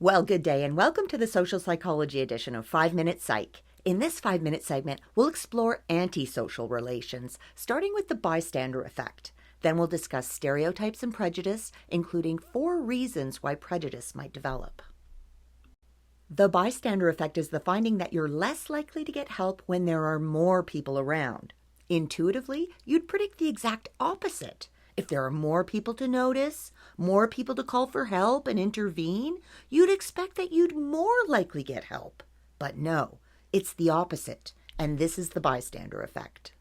Well, good day and welcome to the social psychology edition of 5-Minute Psych. In this 5-minute segment, we'll explore antisocial relations, starting with the bystander effect. Then we'll discuss stereotypes and prejudice, including 4 reasons why prejudice might develop. The bystander effect is the finding that you're less likely to get help when there are more people around. Intuitively, you'd predict the exact opposite. If there are more people to notice, more people to call for help and intervene, you'd expect that you'd more likely get help. But no, it's the opposite, and this is the bystander effect.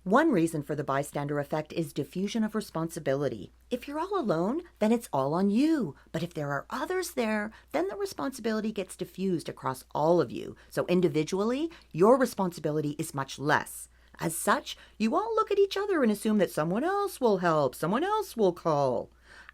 One reason for the bystander effect is diffusion of responsibility. If you're all alone, then it's all on you. But if there are others there, then the responsibility gets diffused across all of you. So individually, your responsibility is much less. As such, you all look at each other and assume that someone else will help, someone else will call.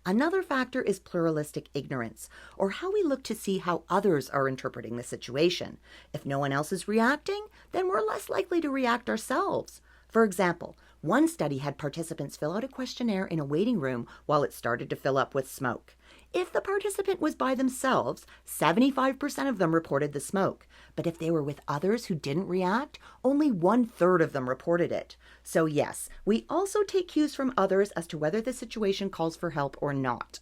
Another factor is pluralistic ignorance, or how we look to see how others are interpreting the situation. If no one else is reacting, then we're less likely to react ourselves. For example, one study had participants fill out a questionnaire in a waiting room while it started to fill up with smoke. If the participant was by themselves, 75% of them reported the smoke. But if they were with others who didn't react, only 1/3 of them reported it. So yes, we also take cues from others as to whether the situation calls for help or not.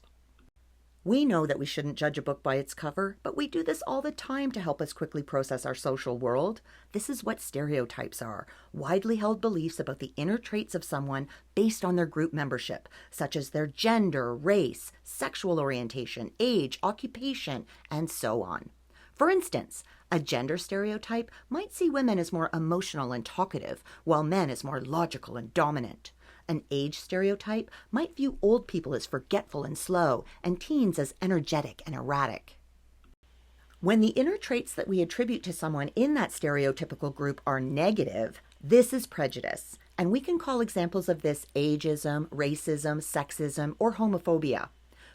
We know that we shouldn't judge a book by its cover, but we do this all the time to help us quickly process our social world. This is what stereotypes are, widely held beliefs about the inner traits of someone based on their group membership, such as their gender, race, sexual orientation, age, occupation, and so on. For instance, a gender stereotype might see women as more emotional and talkative, while men as more logical and dominant. An age stereotype might view old people as forgetful and slow, and teens as energetic and erratic. When the inner traits that we attribute to someone in that stereotypical group are negative, this is prejudice, and we can call examples of this ageism, racism, sexism, or homophobia.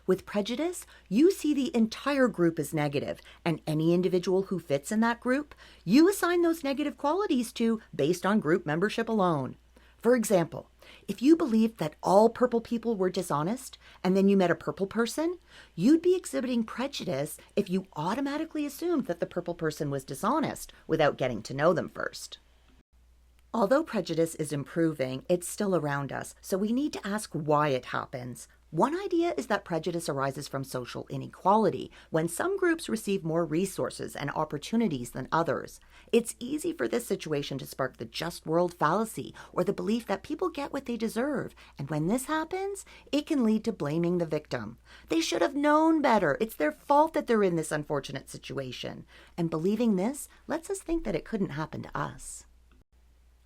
With prejudice, you see the entire group as negative, and any individual who fits in that group, you assign those negative qualities to based on group membership alone. For example, if you believed that all purple people were dishonest, and then you met a purple person, you'd be exhibiting prejudice if you automatically assumed that the purple person was dishonest without getting to know them first. Although prejudice is improving, it's still around us, so we need to ask why it happens. One idea is that prejudice arises from social inequality, when some groups receive more resources and opportunities than others. It's easy for this situation to spark the just world fallacy, or the belief that people get what they deserve, and when this happens, it can lead to blaming the victim. They should have known better. It's their fault that they're in this unfortunate situation. And believing this lets us think that it couldn't happen to us.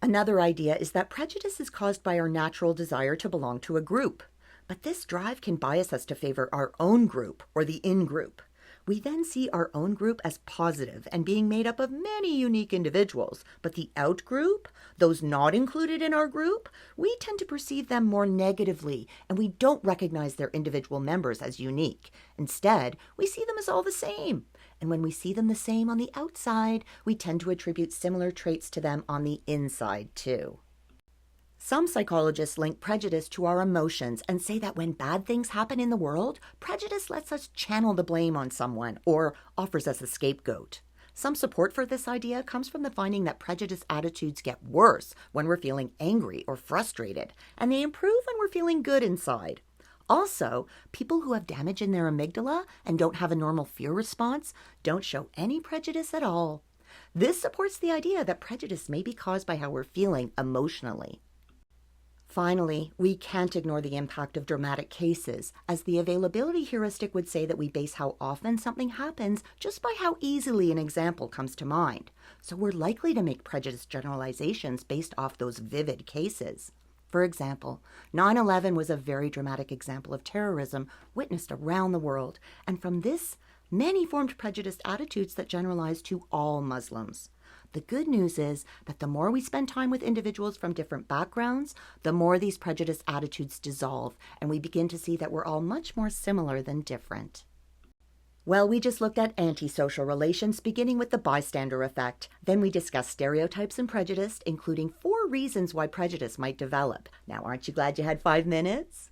Another idea is that prejudice is caused by our natural desire to belong to a group. But this drive can bias us to favor our own group or the in-group. We then see our own group as positive and being made up of many unique individuals, but the out-group, those not included in our group, we tend to perceive them more negatively, and we don't recognize their individual members as unique. Instead, we see them as all the same. And when we see them the same on the outside, we tend to attribute similar traits to them on the inside too. Some psychologists link prejudice to our emotions and say that when bad things happen in the world, prejudice lets us channel the blame on someone or offers us a scapegoat. Some support for this idea comes from the finding that prejudice attitudes get worse when we're feeling angry or frustrated, and they improve when we're feeling good inside. Also, people who have damage in their amygdala and don't have a normal fear response don't show any prejudice at all. This supports the idea that prejudice may be caused by how we're feeling emotionally. Finally, we can't ignore the impact of dramatic cases, as the availability heuristic would say that we base how often something happens just by how easily an example comes to mind. So we're likely to make prejudice generalizations based off those vivid cases. For example, 9/11 was a very dramatic example of terrorism witnessed around the world, and from this, many formed prejudiced attitudes that generalize to all Muslims. The good news is that the more we spend time with individuals from different backgrounds, the more these prejudiced attitudes dissolve, and we begin to see that we're all much more similar than different. Well, we just looked at antisocial relations, beginning with the bystander effect. Then we discussed stereotypes and prejudice, including 4 reasons why prejudice might develop. Now, aren't you glad you had 5 minutes?